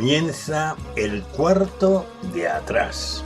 Comienza el cuarto de atrás.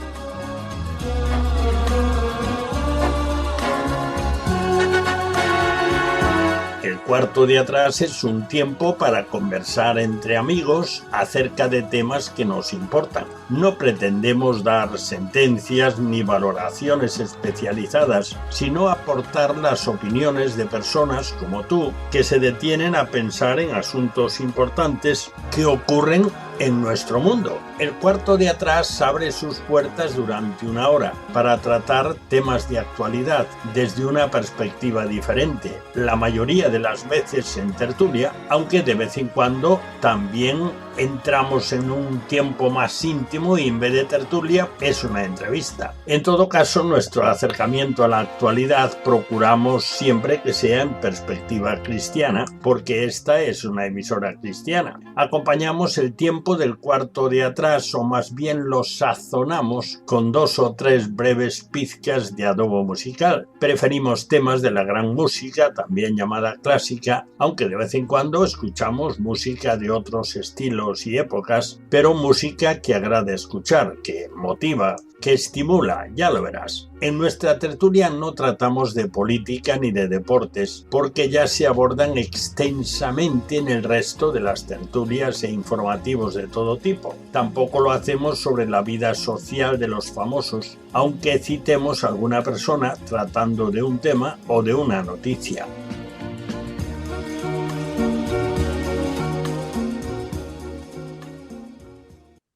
El cuarto de atrás es un tiempo para conversar entre amigos acerca de temas que nos importan. No pretendemos dar sentencias ni valoraciones especializadas, sino aportar las opiniones de personas como tú que se detienen a pensar en asuntos importantes que ocurren en nuestro mundo. El cuarto de atrás abre sus puertas durante una hora para tratar temas de actualidad desde una perspectiva diferente, la mayoría de las veces en tertulia, aunque de vez en cuando también entramos en un tiempo más íntimo y en vez de tertulia es una entrevista. En todo caso, nuestro acercamiento a la actualidad procuramos siempre que sea en perspectiva cristiana, porque esta es una emisora cristiana. Acompañamos el tiempo del cuarto de atrás, o más bien lo sazonamos con 2 o 3 breves pizcas de adobo musical. Preferimos temas de la gran música, también llamada clásica, aunque de vez en cuando escuchamos música de otros estilos y épocas, pero música que agrada escuchar, que motiva, que estimula, ya lo verás. En nuestra tertulia no tratamos de política ni de deportes, porque ya se abordan extensamente en el resto de las tertulias e informativos de todo tipo. Tampoco lo hacemos sobre la vida social de los famosos, aunque citemos a alguna persona tratando de un tema o de una noticia.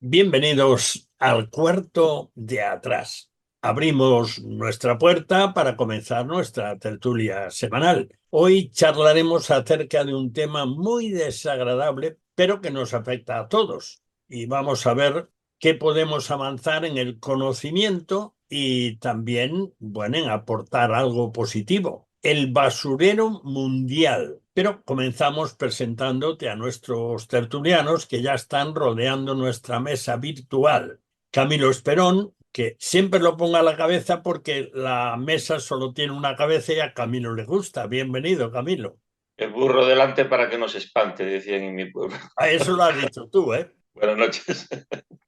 Bienvenidos al cuarto de atrás. Abrimos nuestra puerta para comenzar nuestra tertulia semanal. Hoy charlaremos acerca de un tema muy desagradable, pero que nos afecta a todos. Y vamos a ver qué podemos avanzar en el conocimiento y también, en aportar algo positivo. El basurero mundial. Pero comenzamos presentándote a nuestros tertulianos que ya están rodeando nuestra mesa virtual. Camilo Esperón, que siempre lo ponga a la cabeza porque la mesa solo tiene una cabeza y a Camilo le gusta. Bienvenido, Camilo. El burro delante para que no se espante, decían en mi pueblo. A eso lo has dicho tú, ¿eh? Buenas noches.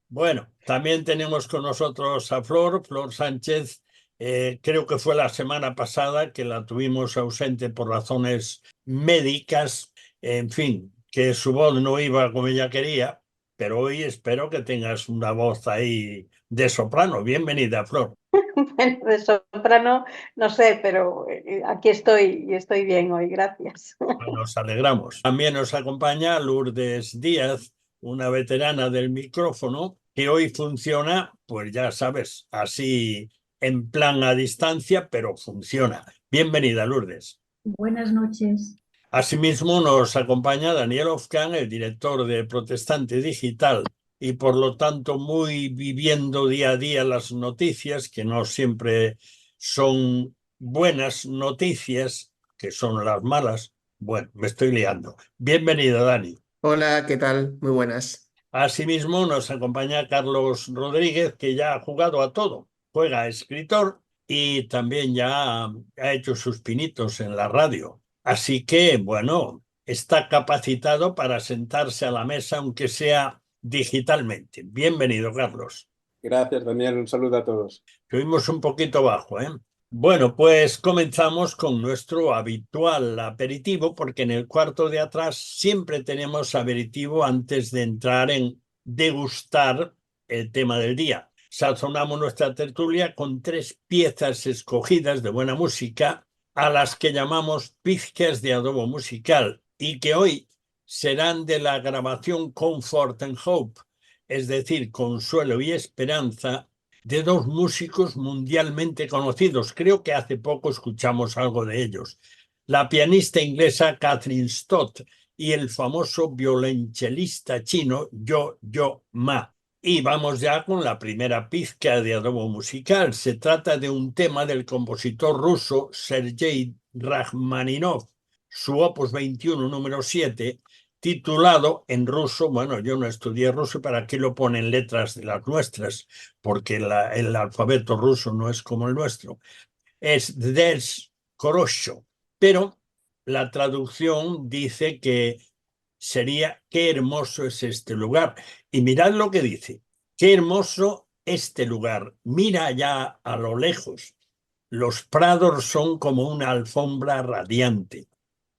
Bueno, también tenemos con nosotros a Flor Sánchez. Creo que fue la semana pasada que la tuvimos ausente por razones médicas. En fin, que su voz no iba como ella quería, pero hoy espero que tengas una voz ahí de soprano. Bienvenida, Flor. Bueno, de soprano, no sé, pero aquí estoy y estoy bien hoy, gracias. Nos alegramos. También nos acompaña Lourdes Díaz, una veterana del micrófono, que hoy funciona, pues ya sabes, así en plan a distancia, pero funciona. Bienvenida, Lourdes. Buenas noches. Asimismo nos acompaña Daniel Ofcan, el director de Protestante Digital, y por lo tanto muy viviendo día a día las noticias, que no siempre son buenas noticias, que son las malas. Bueno, me estoy liando. Bienvenido, Dani. Hola, ¿qué tal? Muy buenas. Asimismo nos acompaña Carlos Rodríguez, que ya ha jugado a todo. Juega escritor y también ya ha hecho sus pinitos en la radio. Así que, está capacitado para sentarse a la mesa, aunque sea digitalmente. Bienvenido, Carlos. Gracias, Daniel. Un saludo a todos. Te oímos un poquito bajo, ¿eh? Bueno, pues comenzamos con nuestro habitual aperitivo, porque en el cuarto de atrás siempre tenemos aperitivo antes de entrar en degustar el tema del día. Sazonamos nuestra tertulia con 3 piezas escogidas de buena música, a las que llamamos pizcas de adobo musical, y que hoy serán de la grabación Comfort and Hope, es decir, Consuelo y Esperanza, de 2 músicos mundialmente conocidos. Creo que hace poco escuchamos algo de ellos. La pianista inglesa Catherine Stott y el famoso violonchelista chino Yo Ma. Y vamos ya con la primera pizca de adobo musical. Se trata de un tema del compositor ruso Sergei Rachmaninov, su opus 21 número 7, titulado en ruso, yo no estudié ruso, pero aquí lo ponen letras de las nuestras, porque el alfabeto ruso no es como el nuestro. Es Des Korosho, pero la traducción dice que sería qué hermoso es este lugar. Y mirad lo que dice, qué hermoso este lugar. Mira allá a lo lejos. Los prados son como una alfombra radiante.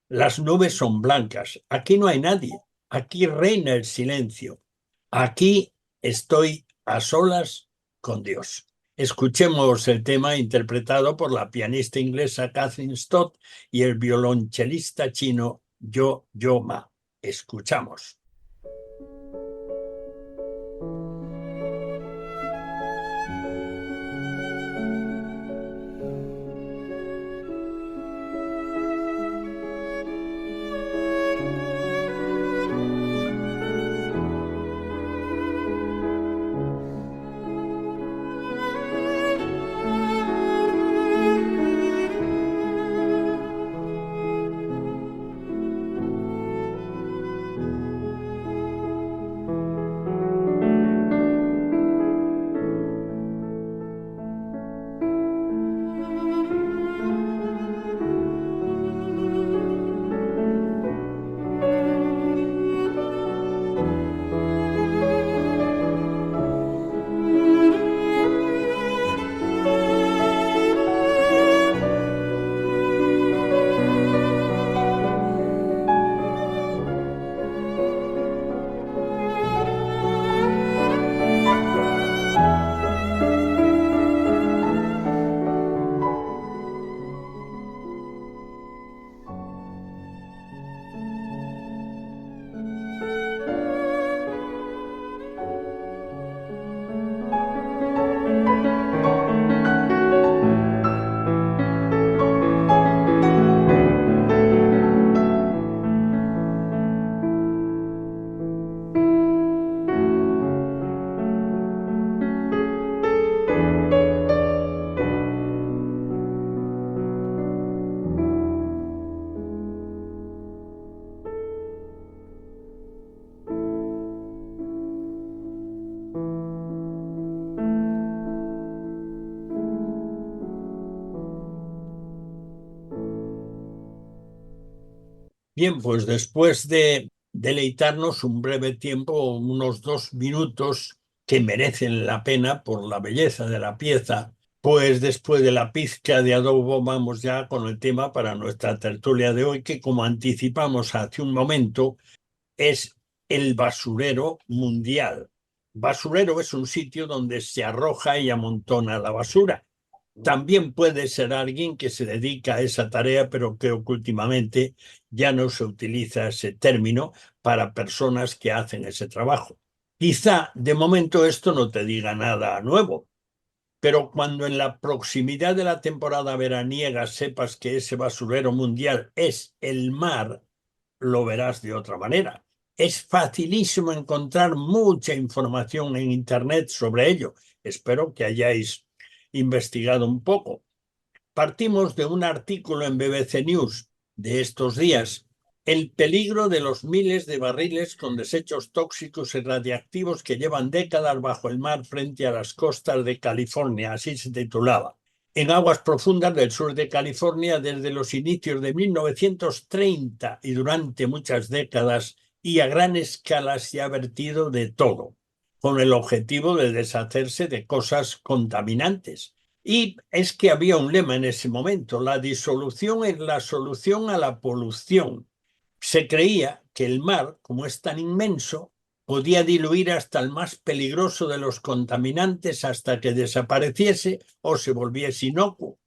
Las nubes son blancas. Aquí no hay nadie. Aquí reina el silencio. Aquí estoy a solas con Dios. Escuchemos el tema interpretado por la pianista inglesa Catherine Stott y el violonchelista chino Yo Ma. Escuchamos. Bien, pues después de deleitarnos un breve tiempo, unos 2 minutos que merecen la pena por la belleza de la pieza, pues después de la pizca de adobo vamos ya con el tema para nuestra tertulia de hoy, que como anticipamos hace un momento, es el basurero mundial. Basurero es un sitio donde se arroja y amontona la basura. También puede ser alguien que se dedica a esa tarea, pero creo que últimamente ya no se utiliza ese término para personas que hacen ese trabajo. Quizá de momento esto no te diga nada nuevo, pero cuando en la proximidad de la temporada veraniega sepas que ese basurero mundial es el mar, lo verás de otra manera. Es facilísimo encontrar mucha información en Internet sobre ello. Espero que hayáis investigado un poco. Partimos de un artículo en BBC News de estos días, el peligro de los miles de barriles con desechos tóxicos y radiactivos que llevan décadas bajo el mar frente a las costas de California, así se titulaba. En aguas profundas del sur de California desde los inicios de 1930 y durante muchas décadas y a gran escala se ha vertido de todo, con el objetivo de deshacerse de cosas contaminantes. Y es que había un lema en ese momento: la disolución es la solución a la polución. Se creía que el mar, como es tan inmenso, podía diluir hasta el más peligroso de los contaminantes hasta que desapareciese o se volviese inocuo.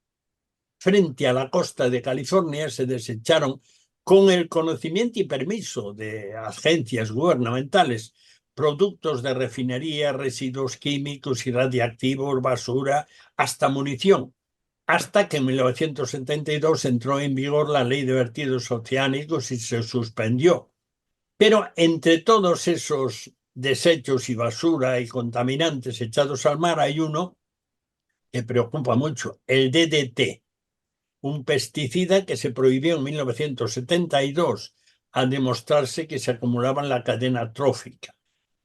Frente a la costa de California se desecharon, con el conocimiento y permiso de agencias gubernamentales, productos de refinería, residuos químicos y radiactivos, basura, hasta munición, hasta que en 1972 entró en vigor la Ley de Vertidos Oceánicos y se suspendió. Pero entre todos esos desechos y basura y contaminantes echados al mar hay uno que preocupa mucho, el DDT, un pesticida que se prohibió en 1972 al demostrarse que se acumulaba en la cadena trófica.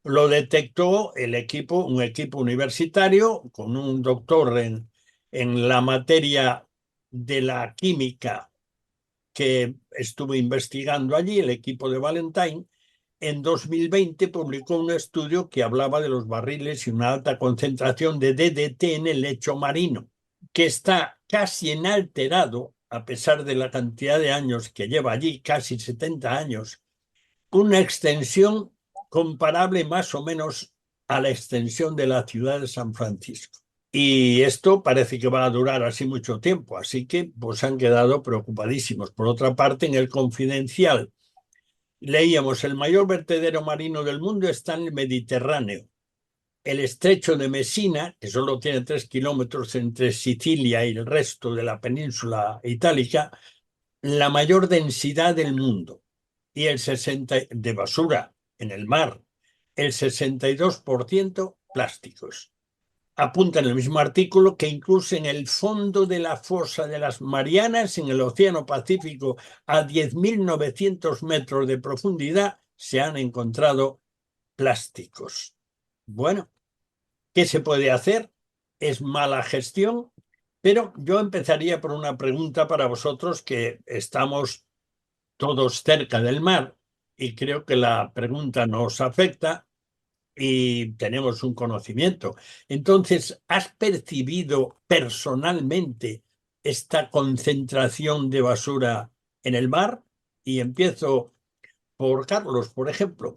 Lo detectó un equipo universitario con un doctor en la materia de la química que estuvo investigando allí, el equipo de Valentine, en 2020 publicó un estudio que hablaba de los barriles y una alta concentración de DDT en el lecho marino, que está casi inalterado, a pesar de la cantidad de años que lleva allí, casi 70 años, una extensión comparable más o menos a la extensión de la ciudad de San Francisco. Y esto parece que va a durar así mucho tiempo, así que pues han quedado preocupadísimos. Por otra parte, en el Confidencial leíamos: el mayor vertedero marino del mundo está en el Mediterráneo. El estrecho de Messina, que solo tiene 3 kilómetros entre Sicilia y el resto de la península itálica, la mayor densidad del mundo. Y el 60% de basura en el mar, el 62% plásticos. Apunta en el mismo artículo que incluso en el fondo de la fosa de las Marianas, en el Océano Pacífico, a 10.900 metros de profundidad, se han encontrado plásticos. Bueno, ¿qué se puede hacer? Es mala gestión, pero yo empezaría por una pregunta para vosotros, que estamos todos cerca del mar y creo que la pregunta nos afecta y tenemos un conocimiento. Entonces, ¿has percibido personalmente esta concentración de basura en el mar? Y empiezo por Carlos, por ejemplo.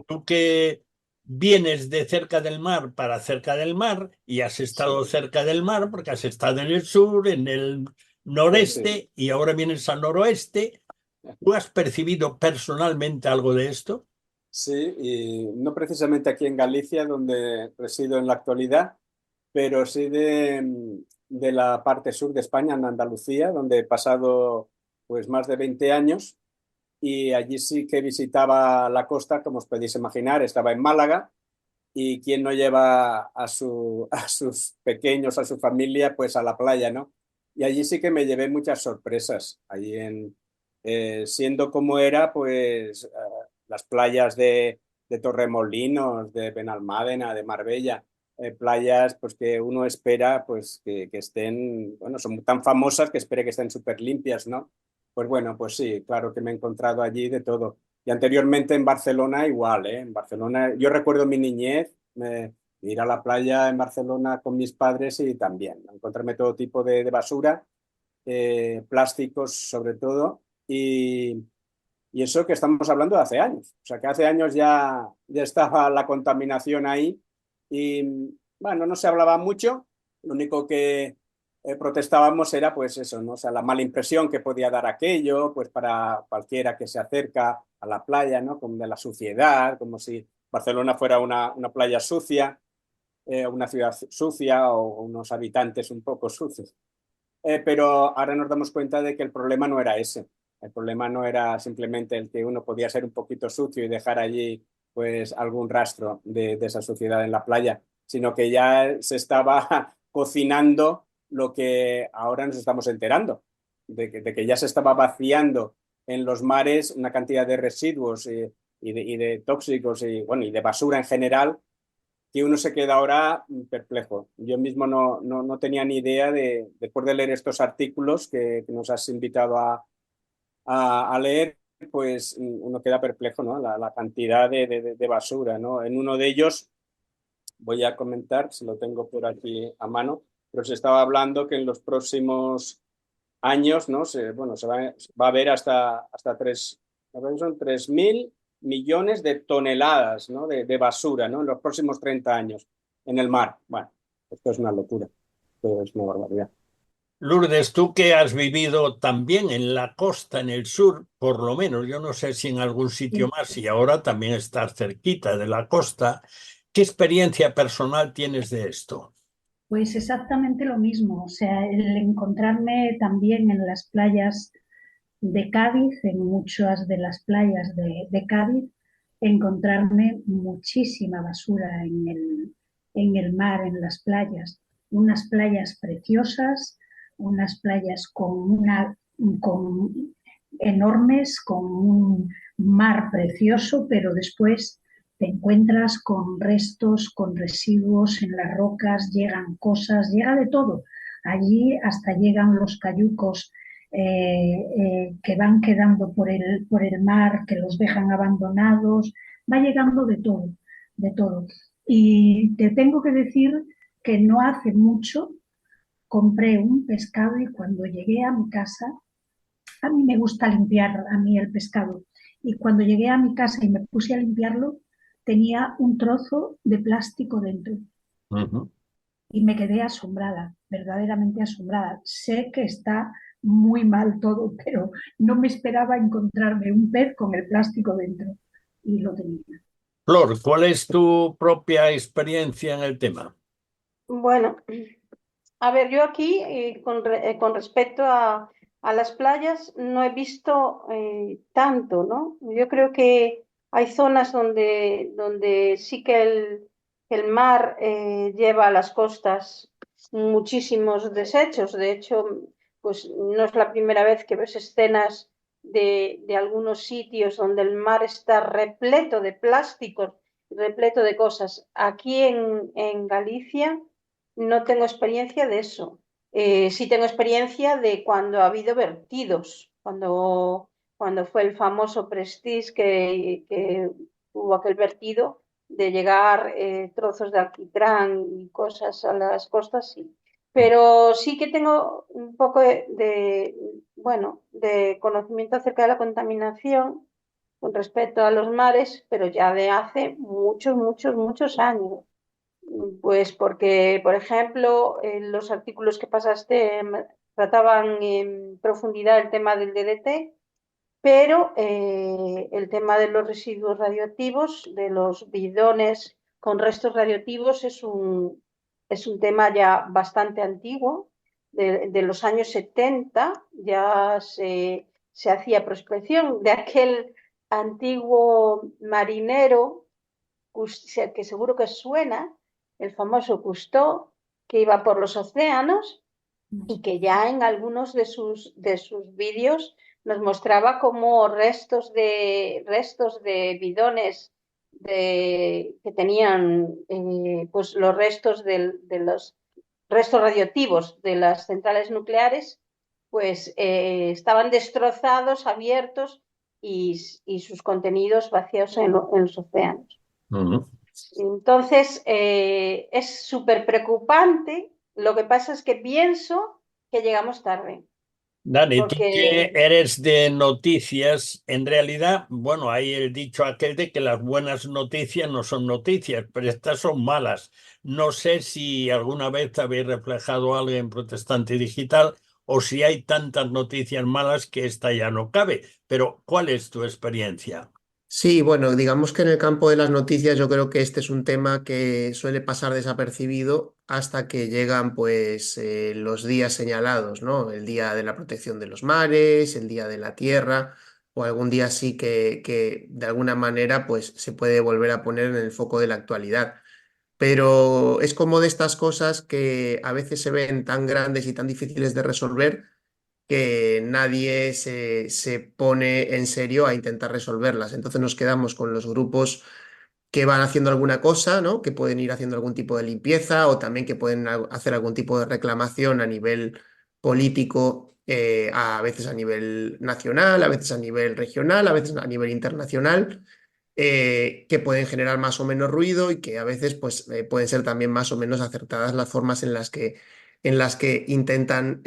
Tú que vienes de cerca del mar para cerca del mar y has estado cerca del mar porque has estado en el sur, en el noreste y ahora vienes al noroeste. ¿Tú has percibido personalmente algo de esto? Sí, y no precisamente aquí en Galicia, donde resido en la actualidad, pero sí de la parte sur de España, en Andalucía, donde he pasado pues más de 20 años, y allí sí que visitaba la costa, como os podéis imaginar. Estaba en Málaga, y quién no lleva a sus pequeños, a su familia, pues a la playa, ¿no? Y allí sí que me llevé muchas sorpresas. Allí siendo como era, pues las playas de Torremolinos, de Benalmádena, de Marbella, playas pues que uno espera pues que estén, bueno, son tan famosas que espere que estén súper limpias, ¿no? Pues bueno, pues sí, claro que me he encontrado allí de todo. Y anteriormente en Barcelona igual, ¿eh? En Barcelona, yo recuerdo mi niñez, ir a la playa en Barcelona con mis padres y también encontrarme todo tipo de basura, plásticos sobre todo, y eso que estamos hablando de hace años. O sea, que hace años ya estaba la contaminación ahí y, bueno, no se hablaba mucho. Lo único que protestábamos era, pues eso, ¿no? O sea, la mala impresión que podía dar aquello, pues para cualquiera que se acerca a la playa, ¿no? Como de la suciedad, como si Barcelona fuera una playa sucia, una ciudad sucia o unos habitantes un poco sucios. Pero ahora nos damos cuenta de que el problema no era ese. El problema no era simplemente el que uno podía ser un poquito sucio y dejar allí pues algún rastro de esa suciedad en la playa, sino que ya se estaba cocinando lo que ahora nos estamos enterando, de que ya se estaba vaciando en los mares una cantidad de residuos y de tóxicos y, bueno, y de basura en general, que uno se queda ahora perplejo. Yo mismo no tenía ni idea después de leer estos artículos que nos has invitado a leer, pues uno queda perplejo, ¿no? La cantidad de basura, ¿no? En uno de ellos, voy a comentar, si lo tengo por aquí a mano, pero se estaba hablando que en los próximos años, ¿no? Bueno, va a ver hasta 3.000 millones de toneladas, ¿no? de basura, ¿no? En los próximos 30 años en el mar. Bueno, esto es una locura, esto es una barbaridad. Lourdes, tú que has vivido también en la costa, en el sur, por lo menos, yo no sé si en algún sitio Sí, más, y ahora también estás cerquita de la costa, ¿qué experiencia personal tienes de esto? pues exactamente lo mismo, o sea, el encontrarme también en las playas de Cádiz, en muchas de las playas de Cádiz, encontrarme muchísima basura en el mar, en las playas, unas playas preciosas, unas playas con enormes, con un mar precioso, pero después te encuentras con restos, con residuos en las rocas, llegan cosas, llega de todo. Allí hasta llegan los cayucos que van quedando por el mar, que los dejan abandonados, va llegando de todo, de todo. Y te tengo que decir que no hace mucho compré un pescado y cuando llegué a mi casa, a mí me gusta limpiar a mí el pescado, y cuando llegué a mi casa y me puse a limpiarlo, tenía un trozo de plástico dentro Ujú. y me quedé asombrada, verdaderamente asombrada. Sé que está muy mal todo, pero no me esperaba encontrarme un pez con el plástico dentro y lo tenía. Flor, ¿cuál es tu propia experiencia en el tema? Bueno, a ver, yo aquí con respecto a las playas no he visto tanto, ¿no? Yo creo que hay zonas donde sí que el mar lleva a las costas muchísimos desechos. De hecho, pues no es la primera vez que ves escenas de algunos sitios donde el mar está repleto de plásticos, repleto de cosas. Aquí en Galicia no tengo experiencia de eso. Sí tengo experiencia de cuando ha habido vertidos, cuando fue el famoso Prestige que hubo aquel vertido de llegar trozos de alquitrán y cosas a las costas, sí. Pero sí que tengo un poco bueno, de conocimiento acerca de la contaminación con respecto a los mares, pero ya de hace muchos, muchos, muchos años. Pues porque, por ejemplo, los artículos que pasaste trataban en profundidad el tema del DDT, pero el tema de los residuos radioactivos, de los bidones con restos radioactivos, es un tema ya bastante antiguo. De los años 70 ya se hacía prospección de aquel antiguo marinero que seguro que suena, el famoso Cousteau, que iba por los océanos y que ya en algunos de sus vídeos nos mostraba como restos de bidones que tenían pues los restos de los restos radioactivos de las centrales nucleares, pues estaban destrozados, abiertos y sus contenidos vaciados en los océanos. Ujú. Entonces, es súper preocupante. Lo que pasa es que pienso que llegamos tarde, Dani, tú que porque eres de noticias, en realidad, bueno, hay el dicho aquel de que las buenas noticias no son noticias, pero estas son malas. No sé si alguna vez habéis reflejado algo en Protestante Digital o si hay tantas noticias malas que esta ya no cabe, pero ¿cuál es tu experiencia? Sí, bueno, digamos que en el campo de las noticias yo creo que este es un tema que suele pasar desapercibido hasta que llegan pues los días señalados, ¿no? El día de la protección de los mares, el día de la tierra o algún día así que de alguna manera pues se puede volver a poner en el foco de la actualidad. Pero es como de estas cosas que a veces se ven tan grandes y tan difíciles de resolver que nadie se pone en serio a intentar resolverlas. Entonces nos quedamos con los grupos que van haciendo alguna cosa, ¿no? Que pueden ir haciendo algún tipo de limpieza o también que pueden hacer algún tipo de reclamación a nivel político, a veces a nivel nacional, a veces a nivel regional, a veces a nivel internacional. Que pueden generar más o menos ruido y que a veces pues, pueden ser también más o menos acertadas las formas en las que intentan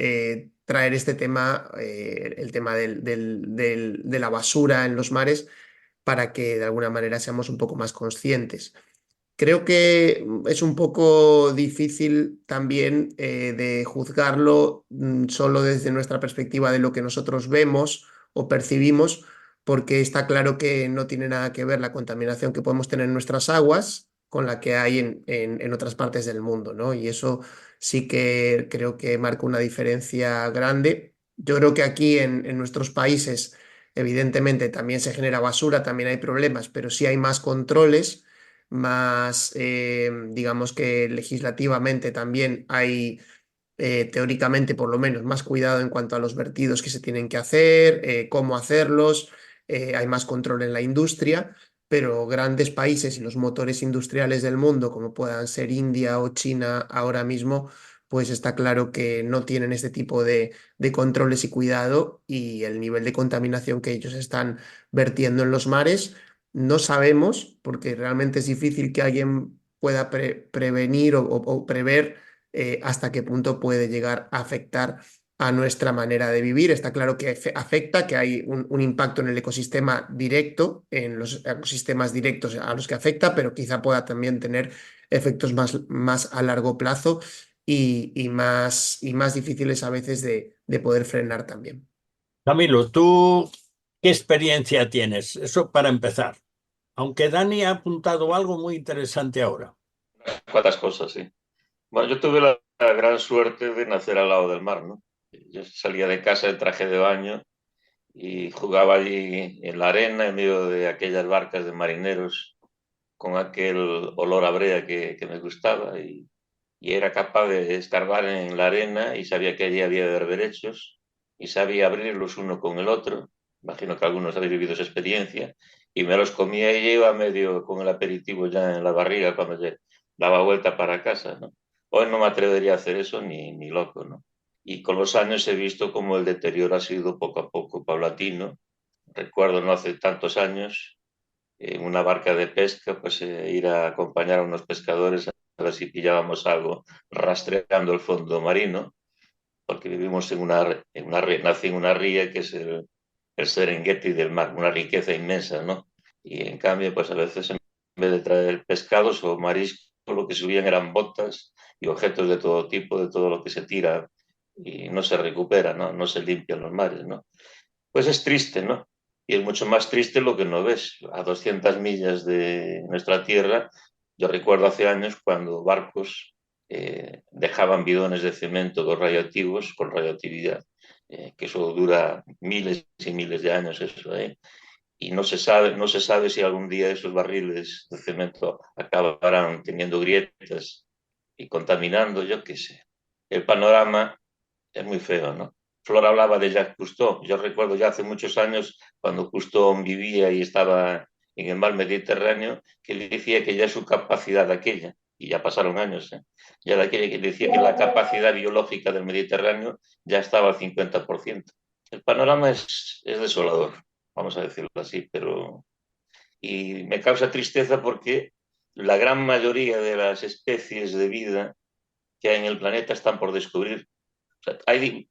traer este tema, el tema de la basura en los mares, para que de alguna manera seamos un poco más conscientes. Creo que es un poco difícil también de juzgarlo solo desde nuestra perspectiva de lo que nosotros vemos o percibimos, porque está claro que no tiene nada que ver la contaminación que podemos tener en nuestras aguas con la que hay en otras partes del mundo, ¿no? Y eso sí que creo que marca una diferencia grande. Yo creo que aquí en nuestros países, evidentemente, también se genera basura, también hay problemas, pero sí hay más controles más, digamos que legislativamente también hay, teóricamente por lo menos, más cuidado en cuanto a los vertidos que se tienen que hacer, cómo hacerlos, hay más control en la industria, pero grandes países y los motores industriales del mundo, como puedan ser India o China ahora mismo, pues está claro que no tienen este tipo de controles y cuidado, y el nivel de contaminación que ellos están vertiendo en los mares, no sabemos, porque realmente es difícil que alguien pueda prevenir o prever hasta qué punto puede llegar a afectar a nuestra manera de vivir. Está claro que afecta, que hay un impacto en el ecosistema directo, en los ecosistemas directos a los que afecta, pero quizá pueda también tener efectos más a largo plazo y más difíciles a veces de poder frenar también. Camilo, ¿tú qué experiencia tienes? Eso para empezar. Aunque Dani ha apuntado algo muy interesante ahora. Cuántas cosas, sí. Bueno, yo tuve la gran suerte de nacer al lado del mar, ¿no? Yo salía de casa en traje de baño y jugaba allí en la arena, en medio de aquellas barcas de marineros, con aquel olor a brea que me gustaba, y era capaz de escarbar en la arena y sabía que allí había berberechos y sabía abrirlos uno con el otro. Imagino que algunos habéis vivido esa experiencia, y me los comía y iba medio con el aperitivo ya en la barriga cuando daba vuelta para casa, ¿no? Hoy no me atrevería a hacer eso ni loco, ¿no? Y con los años he visto cómo el deterioro ha sido poco a poco paulatino. Recuerdo no hace tantos años en una barca de pesca, pues ir a acompañar a unos pescadores a ver si pillábamos algo rastreando el fondo marino, porque vivimos nací en una ría que es el Serengeti del mar, una riqueza inmensa, ¿no? Y en cambio, pues a veces en vez de traer pescados o mariscos, lo que subían eran botas y objetos de todo tipo, de todo lo que se tira y no se recupera, ¿no? No se limpian los mares, ¿no? Pues es triste, ¿no? Y es mucho más triste lo que no ves. A 200 millas de nuestra tierra, yo recuerdo hace años cuando barcos dejaban bidones de cemento radioactivos con radioactividad, que eso dura miles y miles de años, eso, ¿eh? Y no se sabe si algún día esos barriles de cemento acabarán teniendo grietas y contaminando, yo qué sé. El panorama es muy feo, ¿no? Flor hablaba de Jacques Cousteau. Yo recuerdo ya hace muchos años, cuando Cousteau vivía y estaba en el mar Mediterráneo, que le decía que ya su capacidad aquella, y ya pasaron años, ya de aquella que decía que la capacidad biológica del Mediterráneo ya estaba al 50%. El panorama es desolador, vamos a decirlo así, pero... Y me causa tristeza porque la gran mayoría de las especies de vida que hay en el planeta están por descubrir. O sea, hay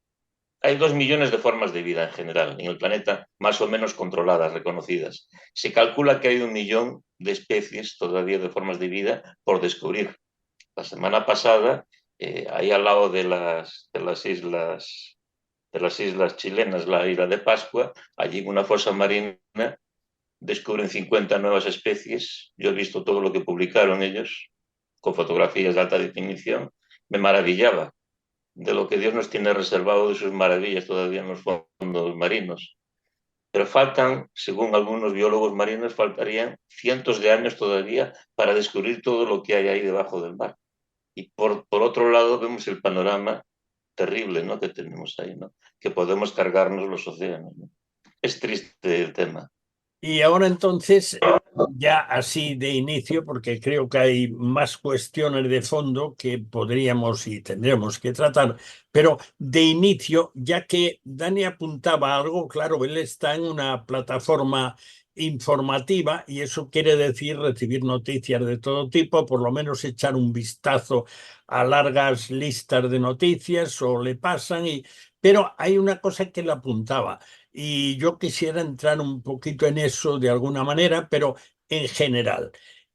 2 millones de formas de vida en general en el planeta, más o menos controladas, reconocidas. Se calcula que hay 1 millón de especies todavía de formas de vida por descubrir. La semana pasada, ahí al lado de las islas chilenas, la isla de Pascua, allí en una fosa marina descubren 50 nuevas especies. Yo he visto todo lo que publicaron ellos, con fotografías de alta definición. Me maravillaba de lo que Dios nos tiene reservado de sus maravillas todavía en los fondos marinos. Pero faltan, según algunos biólogos marinos, faltarían cientos de años todavía para descubrir todo lo que hay ahí debajo del mar. Y por otro lado vemos el panorama terrible, ¿no?, que tenemos ahí, ¿no?, que podemos cargarnos los océanos, ¿no? Es triste el tema. Y ahora entonces, ya así de inicio, porque creo que hay más cuestiones de fondo que podríamos y tendremos que tratar, pero de inicio, ya que Dani apuntaba algo, claro, él está en una plataforma informativa y eso quiere decir recibir noticias de todo tipo, por lo menos echar un vistazo a largas listas de noticias o le pasan, pero hay una cosa que le apuntaba. Y yo quisiera entrar un poquito en eso de alguna manera, pero en general.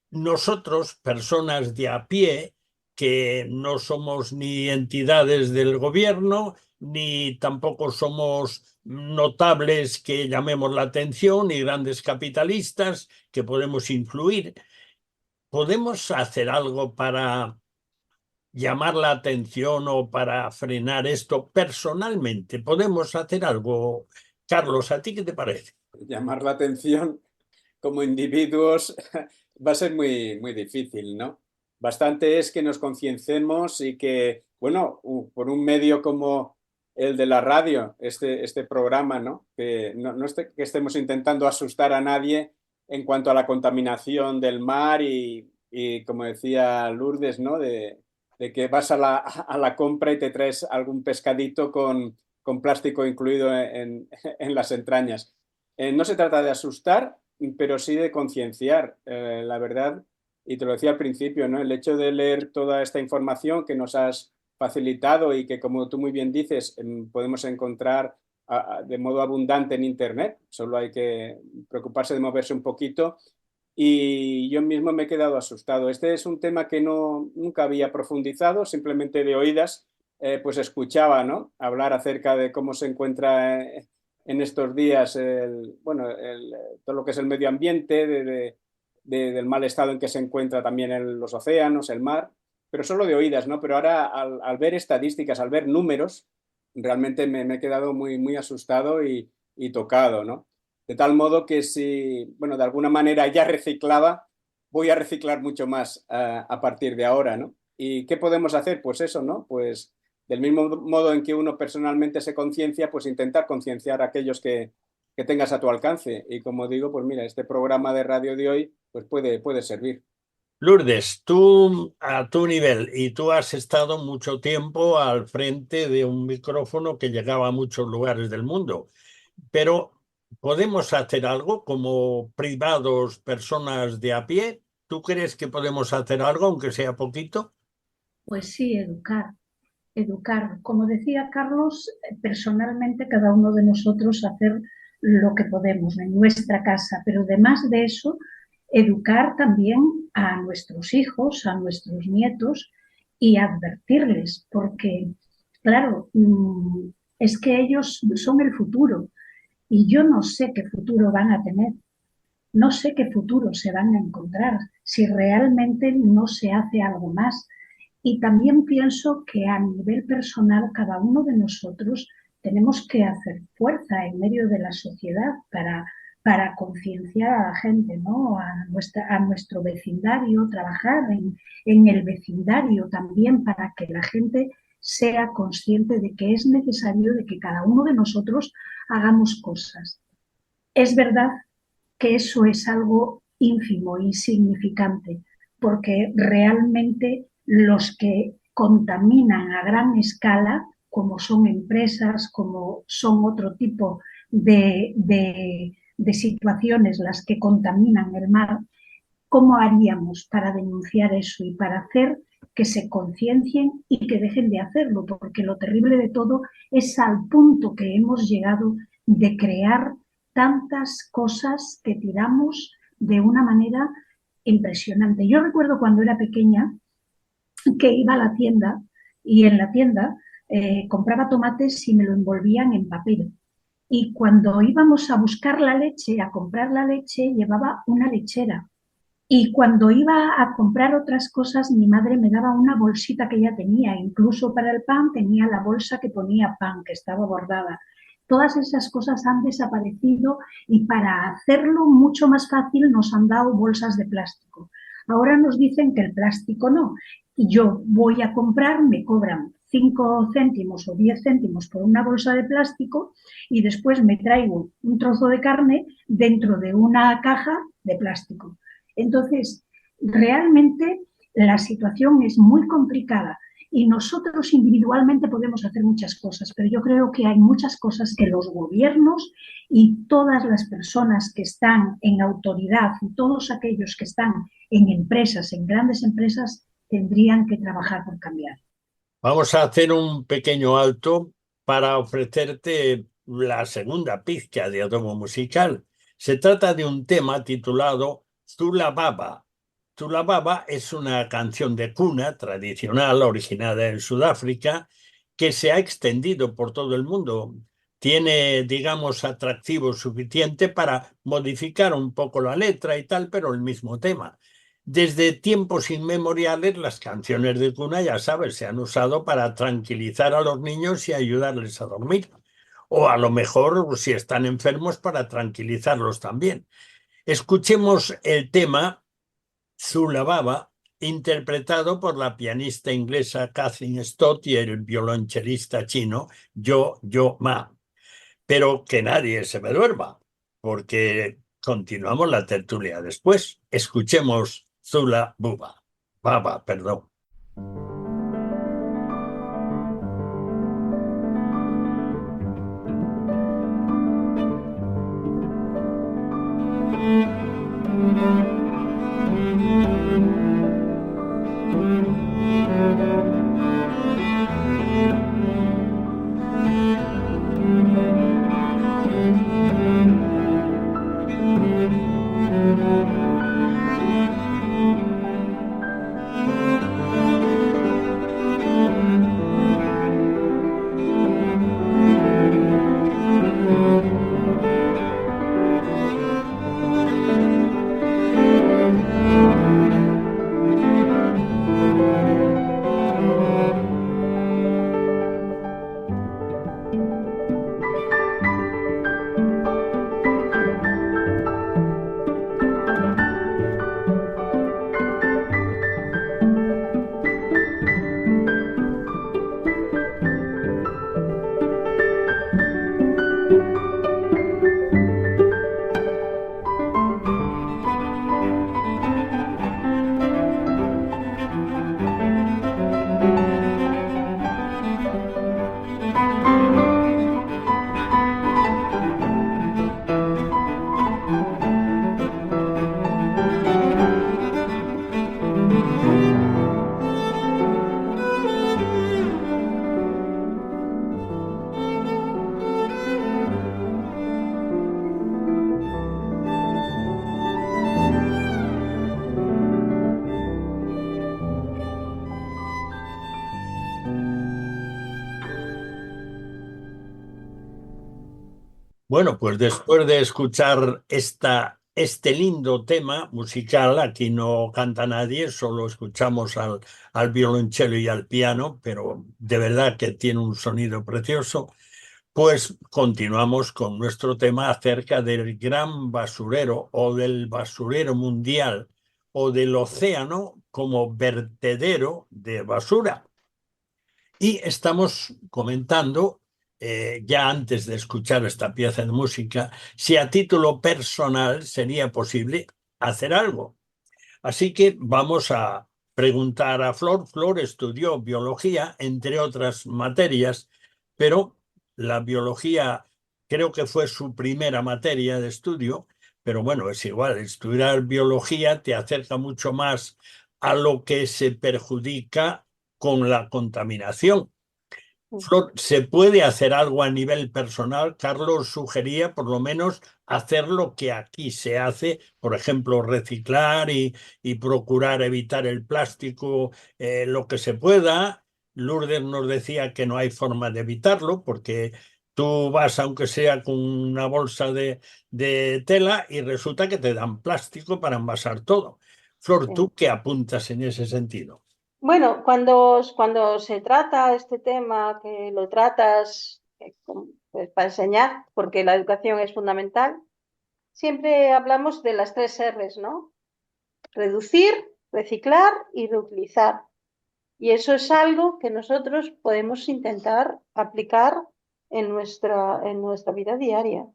Nosotros, personas de a pie, que no somos ni entidades del gobierno, ni tampoco somos notables que llamemos la atención, ni grandes capitalistas que podemos influir, ¿podemos hacer algo para llamar la atención o para frenar esto personalmente? ¿Podemos hacer algo? Carlos, ¿a ti qué te parece? Llamar la atención como individuos va a ser muy, muy difícil, ¿no? Bastante es que nos concienciemos y que, bueno, por un medio como el de la radio, este programa, ¿no? Que que estemos intentando asustar a nadie en cuanto a la contaminación del mar y como decía Lourdes, ¿no?, de que vas a la compra y te traes algún pescadito con plástico incluido en las entrañas. No se trata de asustar, pero sí de concienciar, la verdad. Y te lo decía al principio, ¿no? El hecho de leer toda esta información que nos has facilitado y que, como tú muy bien dices, podemos encontrar de modo abundante en Internet. Solo hay que preocuparse de moverse un poquito. Y yo mismo me he quedado asustado. Este es un tema que nunca había profundizado, simplemente de oídas, pues escuchaba, ¿no? Hablar acerca de cómo se encuentra en estos días todo lo que es el medio ambiente, del mal estado en que se encuentra también en los océanos, el mar, pero solo de oídas, ¿no? Pero ahora al ver estadísticas, al ver números, realmente me he quedado muy, muy asustado y tocado, ¿no? De tal modo que si, bueno, de alguna manera ya reciclaba, voy a reciclar mucho más a partir de ahora, ¿no? ¿Y qué podemos hacer? Pues eso, ¿no? Pues del mismo modo en que uno personalmente se conciencia, pues intentar concienciar a aquellos que tengas a tu alcance. Y como digo, pues mira, este programa de radio de hoy pues puede servir. Lourdes, tú a tu nivel, y tú has estado mucho tiempo al frente de un micrófono que llegaba a muchos lugares del mundo, pero ¿podemos hacer algo como privados, personas de a pie? ¿Tú crees que podemos hacer algo, aunque sea poquito? Pues sí, educar. Como decía Carlos, personalmente cada uno de nosotros hacer lo que podemos en nuestra casa, pero además de eso, educar también a nuestros hijos, a nuestros nietos y advertirles, porque, claro, es que ellos son el futuro y yo no sé qué futuro van a tener, no sé qué futuro se van a encontrar si realmente no se hace algo más. Y también pienso que a nivel personal cada uno de nosotros tenemos que hacer fuerza en medio de la sociedad para concienciar a la gente, ¿no? A nuestro vecindario, trabajar en el vecindario también para que la gente sea consciente de que es necesario de que cada uno de nosotros hagamos cosas. Es verdad que eso es algo ínfimo, insignificante, porque realmente los que contaminan a gran escala, como son empresas, como son otro tipo de situaciones las que contaminan el mar, ¿cómo haríamos para denunciar eso y para hacer que se conciencien y que dejen de hacerlo? Porque lo terrible de todo es al punto que hemos llegado de crear tantas cosas que tiramos de una manera impresionante. Yo recuerdo cuando era pequeña que iba a la tienda y en la tienda compraba tomates y me lo envolvían en papel. Y cuando íbamos a buscar la leche, a comprar la leche, llevaba una lechera. Y cuando iba a comprar otras cosas, mi madre me daba una bolsita que ella tenía, incluso para el pan tenía la bolsa que ponía pan, que estaba bordada. Todas esas cosas han desaparecido y para hacerlo mucho más fácil nos han dado bolsas de plástico. Ahora nos dicen que el plástico no. Y yo voy a comprar, me cobran 5 céntimos o 10 céntimos por una bolsa de plástico y después me traigo un trozo de carne dentro de una caja de plástico. Entonces, realmente la situación es muy complicada y nosotros individualmente podemos hacer muchas cosas, pero yo creo que hay muchas cosas que los gobiernos y todas las personas que están en autoridad y todos aquellos que están en empresas, en grandes empresas, tendrían que trabajar por cambiar. Vamos a hacer un pequeño alto para ofrecerte la segunda pizca de Adobo Musical. Se trata de un tema titulado Zula Baba. Zula Baba es una canción de cuna tradicional originada en Sudáfrica que se ha extendido por todo el mundo. Tiene, digamos, atractivo suficiente para modificar un poco la letra y tal, pero el mismo tema. Desde tiempos inmemoriales, las canciones de cuna, ya sabes, se han usado para tranquilizar a los niños y ayudarles a dormir. O a lo mejor, si están enfermos, para tranquilizarlos también. Escuchemos el tema Zula Baba, interpretado por la pianista inglesa Kathleen Stott y el violonchelista chino Yo Ma. Pero que nadie se me duerma, porque continuamos la tertulia después. Escuchemos Zula Baba, perdón. Bueno, pues después de escuchar este lindo tema musical, aquí no canta nadie, solo escuchamos al violonchelo y al piano, pero de verdad que tiene un sonido precioso. Pues continuamos con nuestro tema acerca del gran basurero o del basurero mundial o del océano como vertedero de basura. Y estamos comentando, ya antes de escuchar esta pieza de música, si a título personal sería posible hacer algo. Así que vamos a preguntar a Flor. Flor estudió biología, entre otras materias, pero la biología creo que fue su primera materia de estudio, pero bueno, es igual, estudiar biología te acerca mucho más a lo que se perjudica con la contaminación. Flor, ¿se puede hacer algo a nivel personal? Carlos sugería por lo menos hacer lo que aquí se hace, por ejemplo, reciclar y procurar evitar el plástico lo que se pueda. Lourdes nos decía que no hay forma de evitarlo porque tú vas, aunque sea con una bolsa de tela, y resulta que te dan plástico para envasar todo. Flor, Sí. ¿tú qué apuntas en ese sentido? Bueno, cuando se trata este tema, que lo tratas pues, para enseñar, porque la educación es fundamental, siempre hablamos de las tres R's, ¿no? Reducir, reciclar y reutilizar. Y eso es algo que nosotros podemos intentar aplicar en nuestra vida diaria.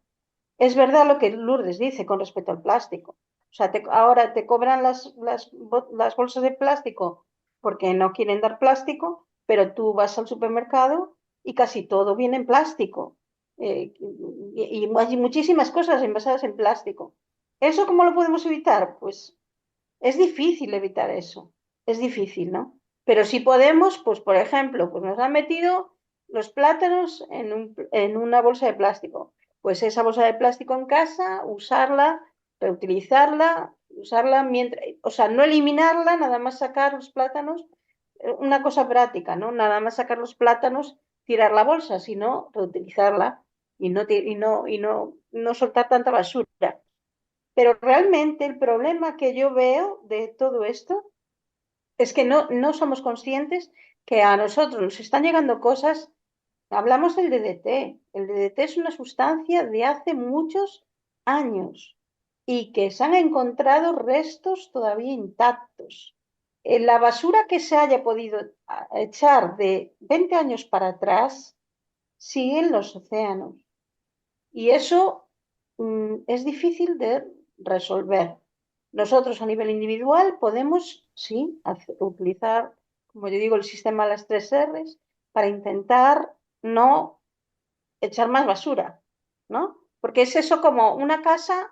Es verdad lo que Lourdes dice con respecto al plástico. O sea, ahora te cobran las bolsas de plástico porque no quieren dar plástico, pero tú vas al supermercado y casi todo viene en plástico. Y hay muchísimas cosas envasadas en plástico. ¿Eso cómo lo podemos evitar? Pues es difícil evitar eso. Es difícil, ¿no? Pero si podemos, pues por ejemplo, pues nos han metido los plátanos en una bolsa de plástico. Pues esa bolsa de plástico en casa, usarla, reutilizarla, usarla mientras, o sea, no eliminarla, nada más sacar los plátanos, una cosa práctica, ¿no? Nada más sacar los plátanos, tirar la bolsa, sino reutilizarla y no soltar tanta basura. Pero realmente el problema que yo veo de todo esto es que no somos conscientes que a nosotros nos están llegando cosas. Hablamos del DDT. El DDT es una sustancia de hace muchos años y que se han encontrado restos todavía intactos. La basura que se haya podido echar de 20 años para atrás sigue en los océanos. Y eso es difícil de resolver. Nosotros a nivel individual podemos, sí, utilizar, como yo digo, el sistema de las tres R's para intentar no echar más basura, ¿no? Porque es eso como una casa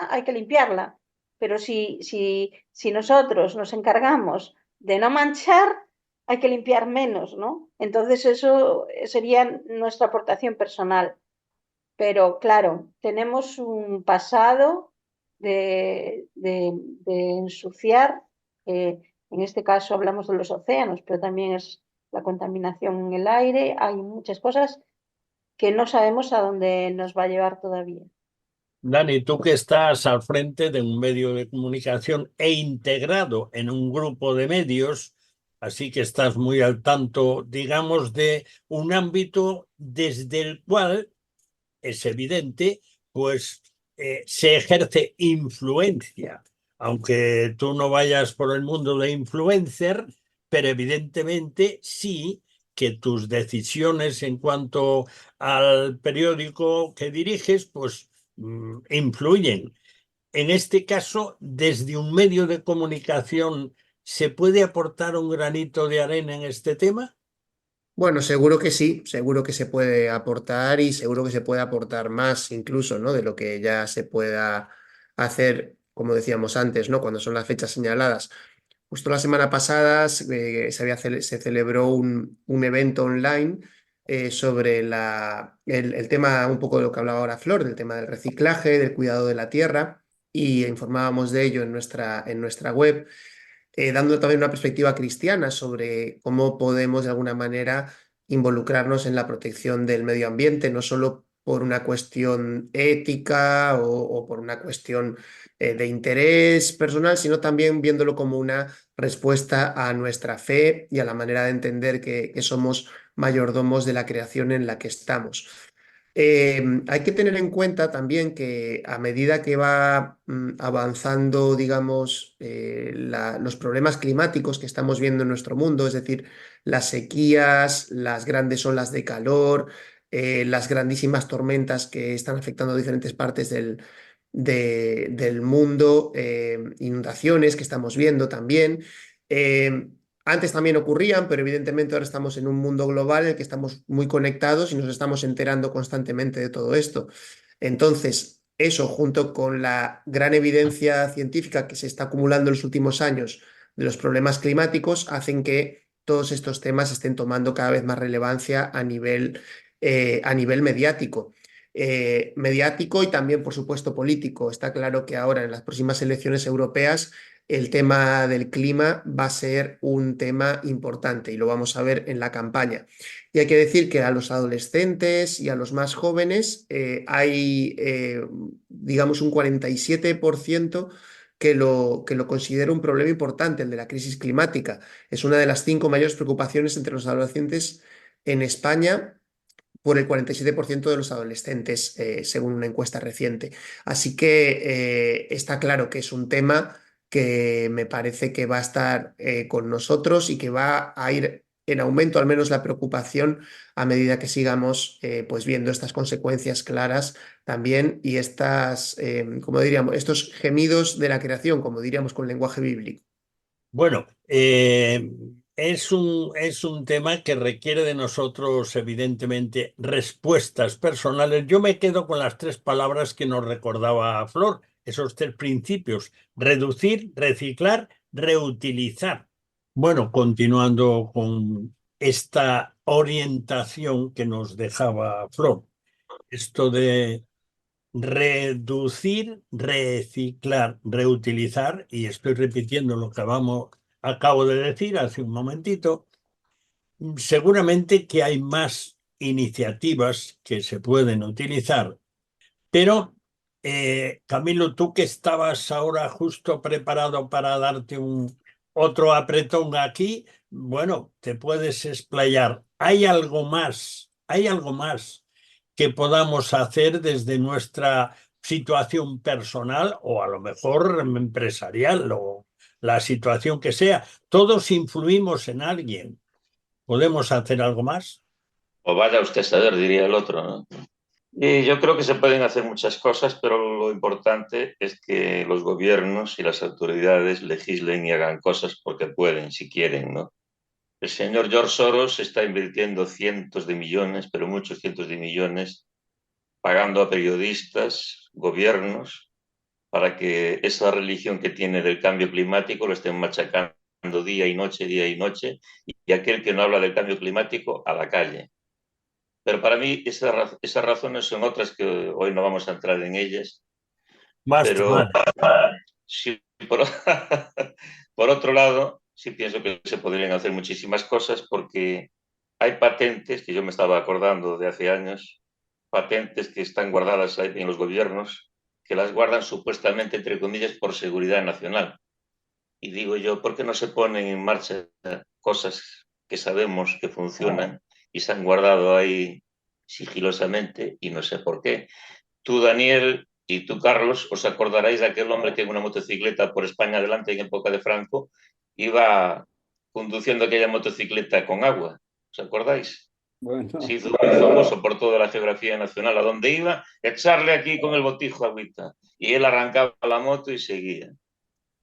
hay que limpiarla, pero si nosotros nos encargamos de no manchar, hay que limpiar menos, ¿no? Entonces eso sería nuestra aportación personal. Pero claro, tenemos un pasado de ensuciar, en este caso hablamos de los océanos, pero también es la contaminación en el aire, hay muchas cosas que no sabemos a dónde nos va a llevar todavía. Dani, tú que estás al frente de un medio de comunicación e integrado en un grupo de medios, así que estás muy al tanto, digamos, de un ámbito desde el cual es evidente, pues se ejerce influencia, aunque tú no vayas por el mundo de influencer, pero evidentemente sí que tus decisiones en cuanto al periódico que diriges, pues influyen. En este caso, desde un medio de comunicación, ¿se puede aportar un granito de arena en este tema? Bueno, seguro que sí, seguro que se puede aportar y seguro que se puede aportar más incluso, ¿no? De lo que ya se pueda hacer, como decíamos antes, ¿no? Cuando son las fechas señaladas. Justo la semana pasada se celebró un evento online sobre el tema, un poco de lo que hablaba ahora Flor, del tema del reciclaje, del cuidado de la tierra, y informábamos de ello en nuestra web, dando también una perspectiva cristiana sobre cómo podemos de alguna manera involucrarnos en la protección del medio ambiente, no solo por una cuestión ética o por una cuestión de interés personal, sino también viéndolo como una respuesta a nuestra fe y a la manera de entender que somos mayordomos de la creación en la que estamos. Hay que tener en cuenta también que a medida que va avanzando, digamos, los problemas climáticos que estamos viendo en nuestro mundo, es decir, las sequías, las grandes olas de calor, las grandísimas tormentas que están afectando a diferentes partes del mundo, inundaciones que estamos viendo también. eh, Antes también ocurrían, pero evidentemente ahora estamos en un mundo global en el que estamos muy conectados y nos estamos enterando constantemente de todo esto. Entonces, eso junto con la gran evidencia científica que se está acumulando en los últimos años de los problemas climáticos, hacen que todos estos temas estén tomando cada vez más relevancia a nivel mediático. Mediático y también, por supuesto, político. Está claro que ahora en las próximas elecciones europeas el tema del clima va a ser un tema importante y lo vamos a ver en la campaña. Y hay que decir que a los adolescentes y a los más jóvenes hay, digamos, un 47% que lo considera un problema importante, el de la crisis climática. Es una de las 5 mayores preocupaciones entre los adolescentes en España por el 47% de los adolescentes, según una encuesta reciente. Así que está claro que es un tema que me parece que va a estar con nosotros y que va a ir en aumento, al menos la preocupación, a medida que sigamos pues viendo estas consecuencias claras también y como diríamos, estos gemidos de la creación, como diríamos con lenguaje bíblico. Bueno, es un tema que requiere de nosotros, evidentemente, respuestas personales. Yo me quedo con las 3 palabras que nos recordaba Flor, esos 3 principios: reducir, reciclar, reutilizar. Bueno, continuando con esta orientación que nos dejaba Flor, esto de reducir, reciclar, reutilizar, y estoy repitiendo lo que acabo de decir hace un momentito. Seguramente que hay más iniciativas que se pueden utilizar, pero Camilo, tú que estabas ahora justo preparado para darte otro apretón aquí, bueno, te puedes explayar. Hay algo más que podamos hacer desde nuestra situación personal o a lo mejor empresarial o la situación que sea. Todos influimos en alguien. ¿Podemos hacer algo más? O vaya usted a saber, diría el otro, ¿no? Y yo creo que se pueden hacer muchas cosas, pero lo importante es que los gobiernos y las autoridades legislen y hagan cosas porque pueden, si quieren, ¿no? El señor George Soros está invirtiendo cientos de millones, pero muchos cientos de millones, pagando a periodistas, gobiernos, para que esa religión que tiene del cambio climático lo estén machacando día y noche, y aquel que no habla del cambio climático a la calle. Pero para mí esas razones son otras que hoy no vamos a entrar en ellas, Más te pero vale. sí, por, por otro lado, sí pienso que se podrían hacer muchísimas cosas porque hay patentes, que yo me estaba acordando de hace años, patentes que están guardadas en los gobiernos, que las guardan supuestamente, entre comillas, por seguridad nacional. Y digo yo, ¿por qué no se ponen en marcha cosas que sabemos que funcionan y se han guardado ahí sigilosamente y no sé por qué? Tú, Daniel, y tú, Carlos, os acordaréis de aquel hombre que en una motocicleta por España adelante en época de Franco iba conduciendo aquella motocicleta con agua. ¿Os acordáis? Bueno, Se hizo muy famoso por toda la geografía nacional. A donde iba, echarle aquí con el botijo agüita. Y él arrancaba la moto y seguía.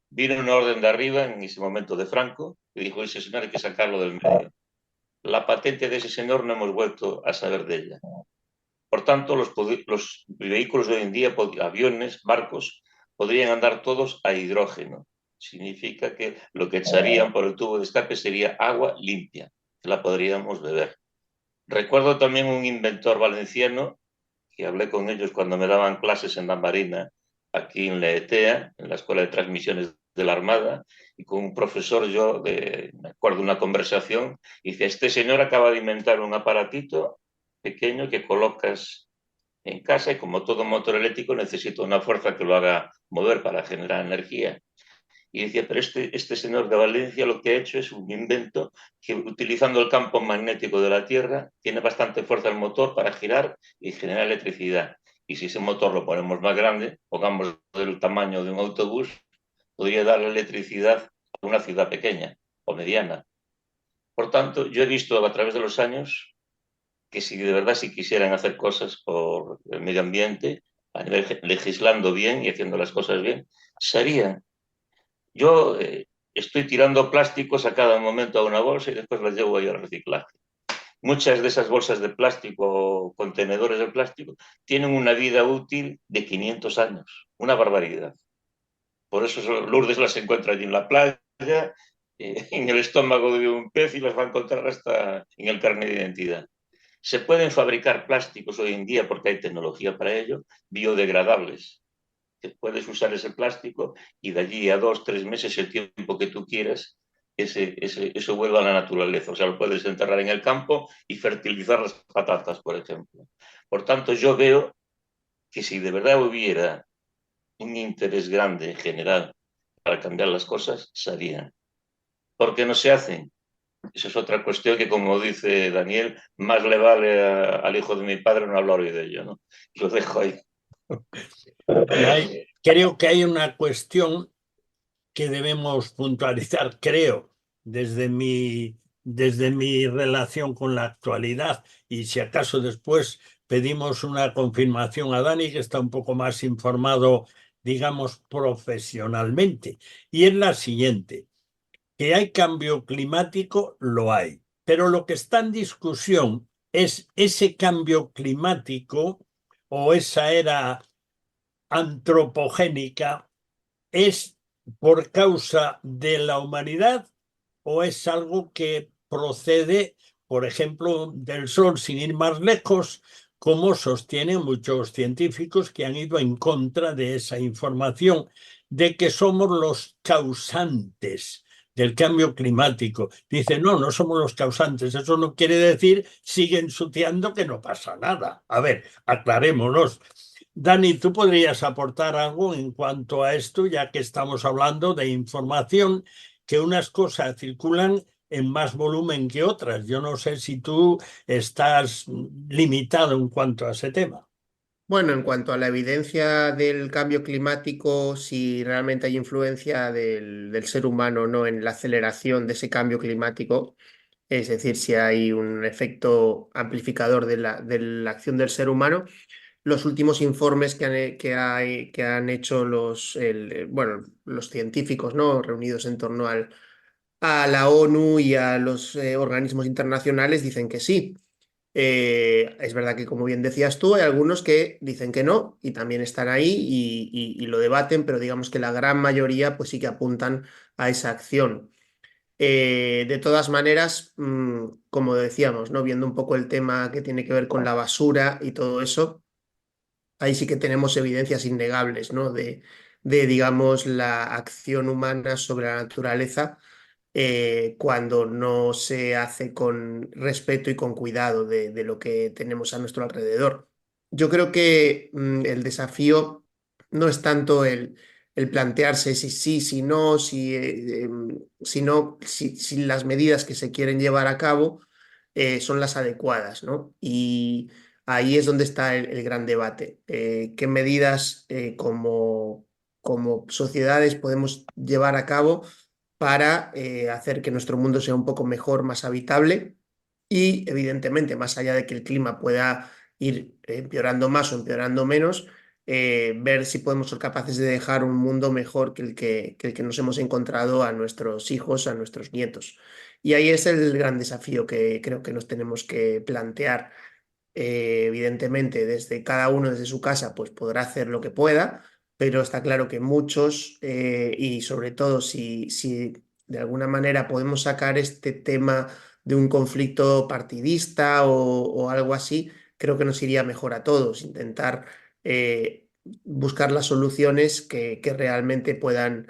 Vino una orden de arriba en ese momento de Franco y dijo, ese señor hay que sacarlo del medio. La patente de ese señor no hemos vuelto a saber de ella. Por tanto, los vehículos de hoy en día, aviones, barcos, podrían andar todos a hidrógeno. Significa que lo que echarían por el tubo de escape sería agua limpia, que la podríamos beber. Recuerdo también un inventor valenciano, que hablé con ellos cuando me daban clases en la Marina, aquí en la ETEA, en la Escuela de Transmisiones de la Armada, y con un profesor me acuerdo una conversación, y dice, este señor acaba de inventar un aparatito pequeño que colocas en casa y como todo motor eléctrico necesita una fuerza que lo haga mover para generar energía. Y decía, pero este señor de Valencia lo que ha hecho es un invento que utilizando el campo magnético de la Tierra tiene bastante fuerza el motor para girar y generar electricidad. Y si ese motor lo ponemos más grande, pongamos del tamaño de un autobús, podría dar electricidad a una ciudad pequeña o mediana. Por tanto, yo he visto a través de los años que si de verdad si quisieran hacer cosas por el medio ambiente, a nivel legislando bien y haciendo las cosas bien, se harían. Yo estoy tirando plásticos a cada momento a una bolsa y después las llevo ahí al reciclaje. Muchas de esas bolsas de plástico o contenedores de plástico tienen una vida útil de 500 años, una barbaridad. Por eso Lourdes las encuentra allí en la playa, en el estómago de un pez y las va a encontrar hasta en el carnet de identidad. Se pueden fabricar plásticos hoy en día, porque hay tecnología para ello, biodegradables. Que puedes usar ese plástico y de allí a 2 o 3 meses, el tiempo que tú quieras, eso vuelve a la naturaleza. O sea, lo puedes enterrar en el campo y fertilizar las patatas, por ejemplo. Por tanto, yo veo que si de verdad hubiera un interés grande en general para cambiar las cosas, se harían. ¿Por qué no se hacen? Esa es otra cuestión que, como dice Daniel, más le vale al hijo de mi padre no hablar hoy de ello, ¿no? Lo dejo ahí. Creo que hay una cuestión que debemos puntualizar, creo, desde mi relación con la actualidad, y si acaso después pedimos una confirmación a Dani, que está un poco más informado, digamos, profesionalmente, y es la siguiente: que hay cambio climático, lo hay, pero lo que está en discusión es ese cambio climático o esa era antropogénica, ¿es por causa de la humanidad o es algo que procede, por ejemplo, del Sol, sin ir más lejos, como sostienen muchos científicos que han ido en contra de esa información de que somos los causantes del cambio climático? Dicen, no, no somos los causantes, eso no quiere decir sigue ensuciando que no pasa nada. A ver, aclarémonos. Dani, ¿tú podrías aportar algo en cuanto a esto, ya que estamos hablando de información, que unas cosas circulan en más volumen que otras? Yo no sé si tú estás limitado en cuanto a ese tema. Bueno, en cuanto a la evidencia del cambio climático, si realmente hay influencia del ser humano o no en la aceleración de ese cambio climático, es decir, si hay un efecto amplificador de la acción del ser humano, los últimos informes que han hecho bueno, los científicos, ¿no? Reunidos en torno a la ONU y a los organismos internacionales dicen que sí. Es verdad que, como bien decías tú, hay algunos que dicen que no y también están ahí y lo debaten, pero digamos que la gran mayoría pues sí que apuntan a esa acción. De todas maneras, como decíamos, ¿no? Viendo un poco el tema que tiene que ver con la basura y todo eso, ahí sí que tenemos evidencias innegables, ¿no? Digamos, la acción humana sobre la naturaleza cuando no se hace con respeto y con cuidado de lo que tenemos a nuestro alrededor. Yo creo que el desafío no es tanto el plantearse si sí, si no, si las medidas que se quieren llevar a cabo son las adecuadas, ¿no? Y ahí es donde está el gran debate. ¿Qué medidas como sociedades podemos llevar a cabo para hacer que nuestro mundo sea un poco mejor, más habitable y, evidentemente, más allá de que el clima pueda ir empeorando más o empeorando menos, ver si podemos ser capaces de dejar un mundo mejor que el que nos hemos encontrado a nuestros hijos, a nuestros nietos. Y ahí es el gran desafío que creo que nos tenemos que plantear. Evidentemente, desde cada uno, desde su casa, pues podrá hacer lo que pueda, pero está claro que muchos, y sobre todo si de alguna manera podemos sacar este tema de un conflicto partidista o algo así, creo que nos iría mejor a todos, intentar buscar las soluciones que realmente puedan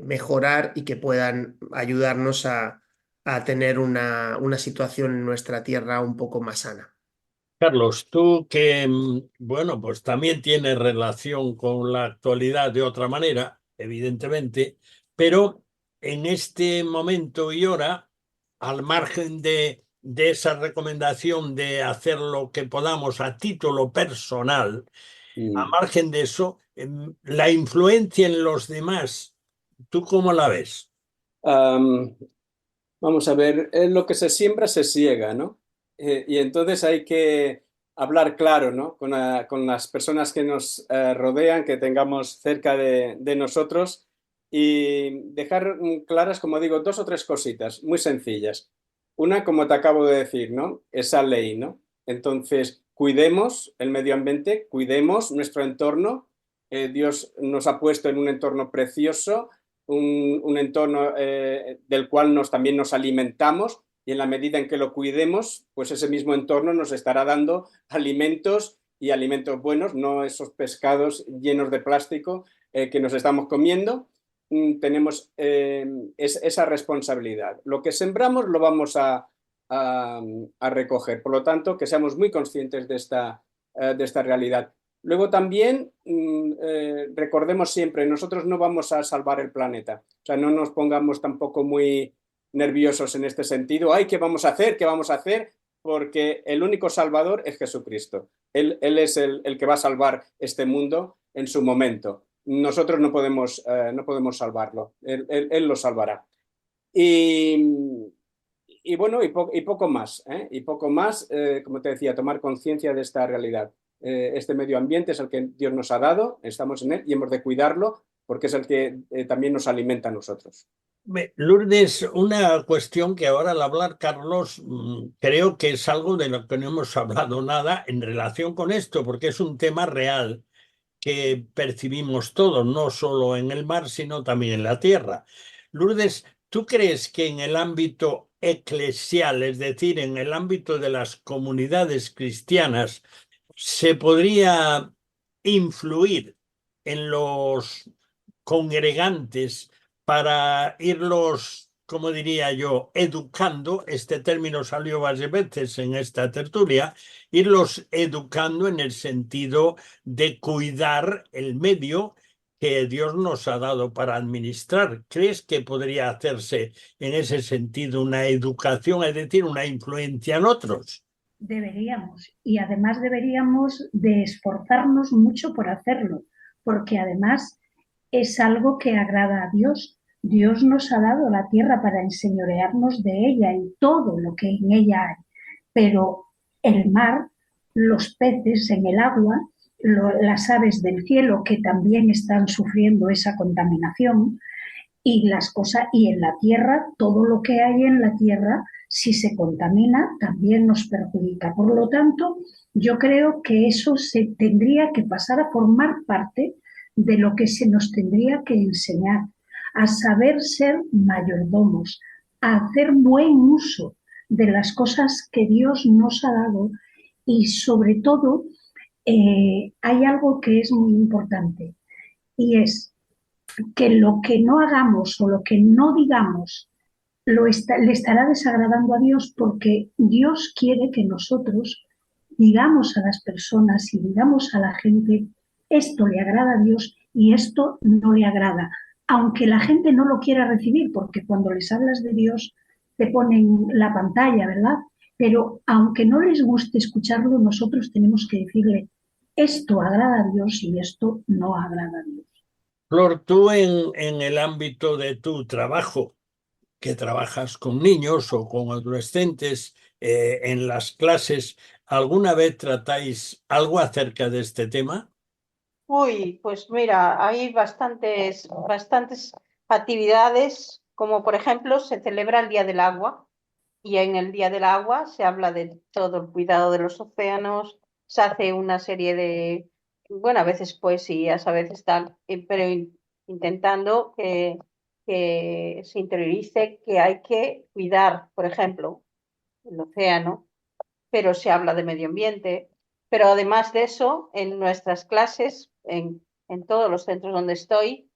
mejorar y que puedan ayudarnos a tener una situación en nuestra tierra un poco más sana. Carlos, tú que, bueno, pues también tienes relación con la actualidad de otra manera, evidentemente, pero en este momento y hora, al margen de esa recomendación de hacer lo que podamos a título personal, a Mm. margen de eso, la influencia en los demás, ¿tú cómo la ves? Am, Vamos a ver, lo que se siembra se siega, ¿no? Y entonces hay que hablar claro, ¿no? Con las personas que nos rodean, que tengamos cerca de nosotros y dejar claras, como digo, dos o tres cositas muy sencillas. Una, como te acabo de decir, ¿no? Esa ley, ¿no? Entonces, cuidemos el medio ambiente, cuidemos nuestro entorno. Dios nos ha puesto en un entorno precioso, un entorno del cual también nos alimentamos, y en la medida en que lo cuidemos, pues ese mismo entorno nos estará dando alimentos, y alimentos buenos, no esos pescados llenos de plástico que nos estamos comiendo. Tenemos esa responsabilidad. Lo que sembramos lo vamos a recoger. Por lo tanto, que seamos muy conscientes de esta realidad. Luego también recordemos siempre, nosotros no vamos a salvar el planeta. O sea, no nos pongamos tampoco muy nerviosos en este sentido. ¡Ay, qué vamos a hacer! ¿Qué vamos a hacer? Porque el único salvador es Jesucristo. Él es el que va a salvar este mundo en su momento. Nosotros no podemos salvarlo. Él lo salvará. Y, y bueno, y poco más, ¿eh? Y poco más, como te decía, tomar conciencia de esta realidad. Este medio ambiente es el que Dios nos ha dado, estamos en él y hemos de cuidarlo porque es el que también nos alimenta a nosotros. Lourdes, una cuestión que ahora al hablar, Carlos, creo que es algo de lo que no hemos hablado nada en relación con esto, porque es un tema real que percibimos todos, no solo en el mar, sino también en la tierra. Lourdes, ¿tú crees que en el ámbito eclesial, es decir, en el ámbito de las comunidades cristianas, se podría influir en los congregantes para irlos, como diría yo, educando? Este término salió varias veces en esta tertulia, irlos educando en el sentido de cuidar el medio que Dios nos ha dado para administrar. ¿Crees que podría hacerse en ese sentido una educación, es decir, una influencia en otros? Deberíamos, y además deberíamos de esforzarnos mucho por hacerlo, porque además es algo que agrada a Dios. Dios nos ha dado la tierra para enseñorearnos de ella y todo lo que en ella hay, pero el mar, los peces en el agua, las aves del cielo que también están sufriendo esa contaminación, y las cosas, y en la tierra, todo lo que hay en la tierra, si se contamina, también nos perjudica. Por lo tanto, yo creo que eso se tendría que pasar a formar parte de lo que se nos tendría que enseñar, a saber ser mayordomos, a hacer buen uso de las cosas que Dios nos ha dado, y sobre todo hay algo que es muy importante, y es que lo que no hagamos o lo que no digamos le estará desagradando a Dios, porque Dios quiere que nosotros digamos a las personas y digamos a la gente, esto le agrada a Dios y esto no le agrada, aunque la gente no lo quiera recibir, porque cuando les hablas de Dios te ponen la pantalla, ¿verdad? Pero aunque no les guste escucharlo, nosotros tenemos que decirle, esto agrada a Dios y esto no agrada a Dios. Flor, tú en el ámbito de tu trabajo, que trabajas con niños o con adolescentes en las clases, ¿alguna vez tratáis algo acerca de este tema? Uy, pues mira, hay bastantes actividades, como por ejemplo se celebra el Día del Agua, y en el Día del Agua se habla de todo el cuidado de los océanos, se hace una serie de, bueno, a veces poesías, a veces tal, pero intentando que se interiorice que hay que cuidar, por ejemplo, el océano, pero se habla de medio ambiente. Pero además de eso, en nuestras clases, en todos los centros donde estoy,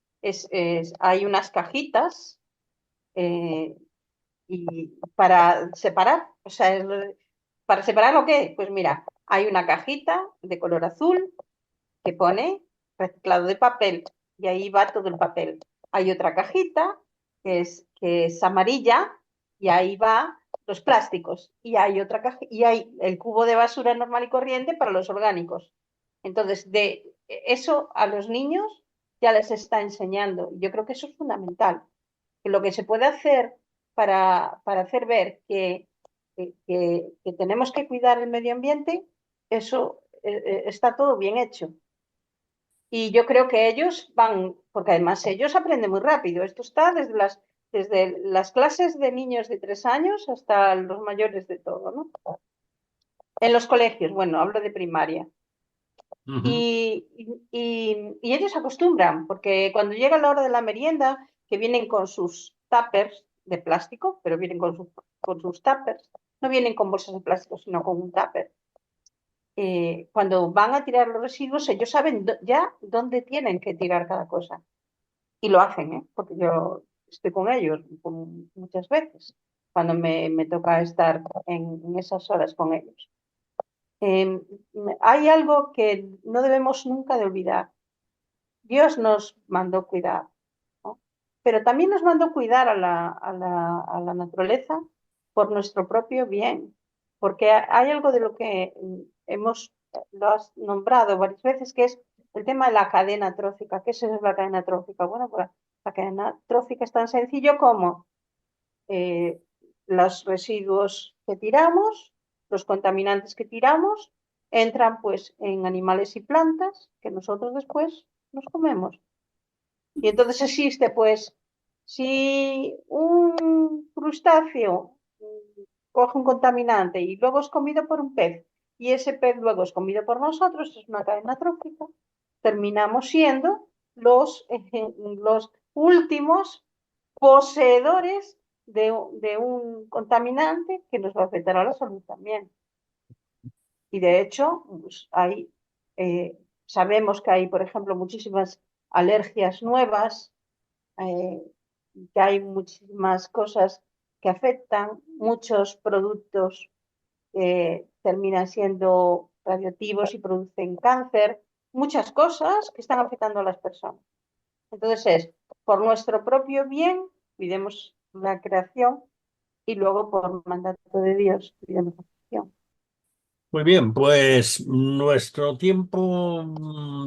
hay unas cajitas eh, y para separar, o sea, ¿para separar lo qué? Pues mira, Hay una cajita de color azul que pone reciclado de papel y ahí va todo el papel. Hay otra cajita que es amarilla y ahí va los plásticos. Y hay otra caja y hay el cubo de basura normal y corriente para los orgánicos. Entonces, de eso a los niños ya les está enseñando. Yo creo que eso es fundamental. Que lo que se puede hacer para hacer ver que tenemos que cuidar el medio ambiente, eso está todo bien hecho. Y yo creo que ellos van, porque además ellos aprenden muy rápido. Esto está desde las clases de niños de 3 años hasta los mayores de todo, ¿no? En los colegios, bueno, hablo de primaria. Ujú. Y ellos se acostumbran, porque cuando llega la hora de la merienda, que vienen con sus tuppers de plástico, pero vienen con sus tuppers, no vienen con bolsas de plástico, sino con un tupper. Cuando van a tirar los residuos, ellos saben ya dónde tienen que tirar cada cosa. Y lo hacen, ¿eh? Porque yo estoy con ellos muchas veces, cuando me toca estar en esas horas con ellos. Eh, Hay algo que no debemos nunca de olvidar. Dios nos mandó cuidar, ¿no? Pero también nos mandó cuidar a la naturaleza por nuestro propio bien, porque hay algo de lo que lo has nombrado varias veces, que es el tema de la cadena trófica. ¿Qué es la cadena trófica? Bueno, pues la cadena trófica es tan sencillo como eh, los residuos que tiramos, los contaminantes que tiramos, entran pues en animales y plantas que nosotros después nos comemos. Y entonces existe pues, si un crustáceo coge un contaminante y luego es comido por un pez y ese pez luego es comido por nosotros, es una cadena trófica, terminamos siendo los últimos poseedores de un contaminante que nos va a afectar a la salud también. Y de hecho, pues, sabemos que hay, por ejemplo, muchísimas alergias nuevas, eh, que hay muchísimas cosas que afectan, muchos productos que terminan siendo radioactivos y producen cáncer, muchas cosas que están afectando a las personas. Entonces es, por nuestro propio bien, cuidemos la creación y luego por mandato de Dios, cuidemos la creación. Muy bien, pues nuestro tiempo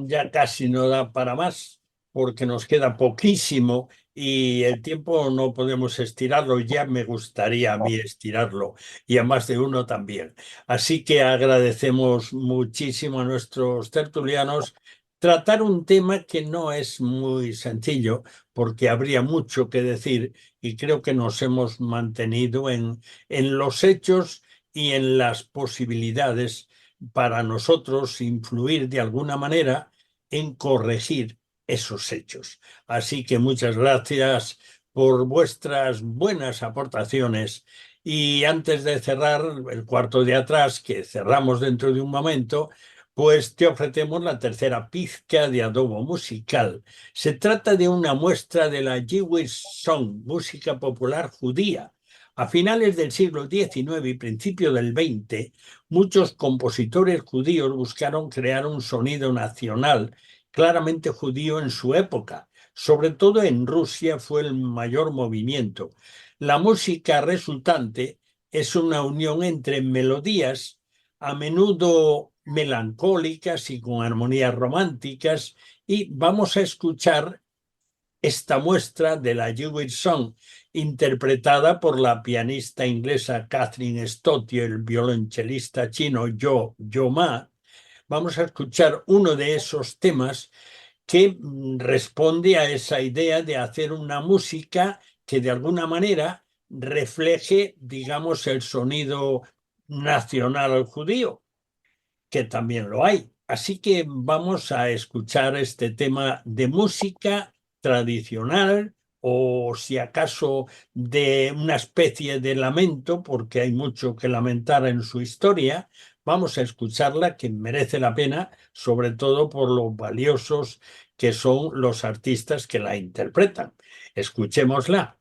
ya casi no da para más porque nos queda poquísimo y el tiempo no podemos estirarlo. Ya me gustaría a mí estirarlo y a más de uno también. Así que agradecemos muchísimo a nuestros tertulianos tratar un tema que no es muy sencillo porque habría mucho que decir y creo que nos hemos mantenido en los hechos y en las posibilidades para nosotros influir de alguna manera en corregir esos hechos. Así que muchas gracias por vuestras buenas aportaciones. Y antes de cerrar el cuarto de atrás, que cerramos dentro de un momento, pues te ofrecemos la tercera pizca de adobo musical. Se trata de una muestra de la Jewish Song, música popular judía. A finales del siglo XIX y principio del XX, muchos compositores judíos buscaron crear un sonido nacional claramente judío en su época. Sobre todo en Rusia fue el mayor movimiento. La música resultante es una unión entre melodías, a menudo melancólicas y con armonías románticas, y vamos a escuchar esta muestra de la Jewish Song, interpretada por la pianista inglesa Catherine Stott y el violonchelista chino Yo Ma. Vamos a escuchar uno de esos temas que responde a esa idea de hacer una música que de alguna manera refleje, digamos, el sonido nacional judío, que también lo hay. Así que vamos a escuchar este tema de música tradicional o si acaso de una especie de lamento, porque hay mucho que lamentar en su historia. Vamos a escucharla, que merece la pena, sobre todo por lo valiosos que son los artistas que la interpretan. Escuchémosla.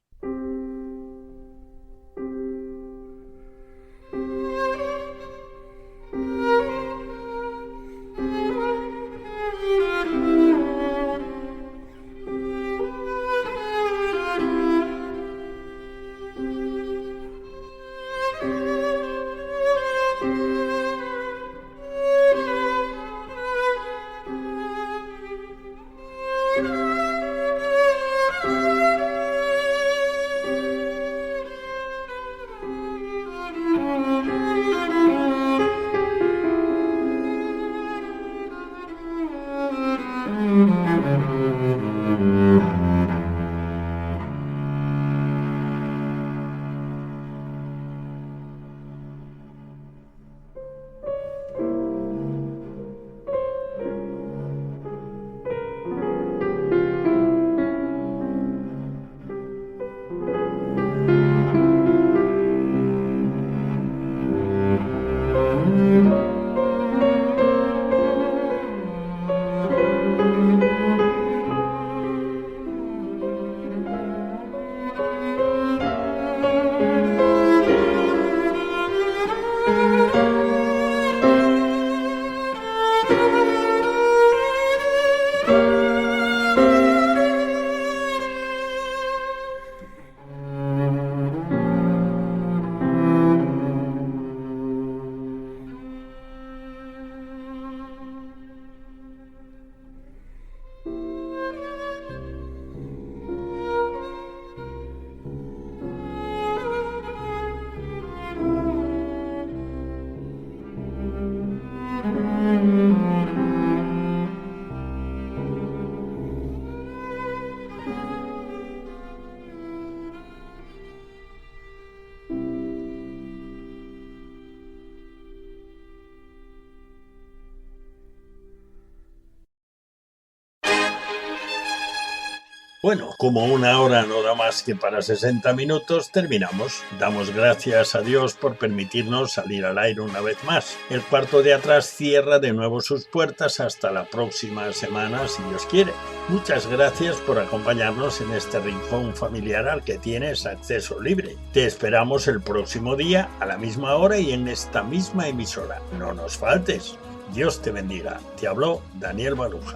Bueno, como una hora no da más que para 60 minutos, terminamos. Damos gracias a Dios por permitirnos salir al aire una vez más. El Cuarto de Atrás cierra de nuevo sus puertas hasta la próxima semana, si Dios quiere. Muchas gracias por acompañarnos en este rincón familiar al que tienes acceso libre. Te esperamos el próximo día, a la misma hora y en esta misma emisora. No nos faltes. Dios te bendiga. Te habló Daniel Baluja.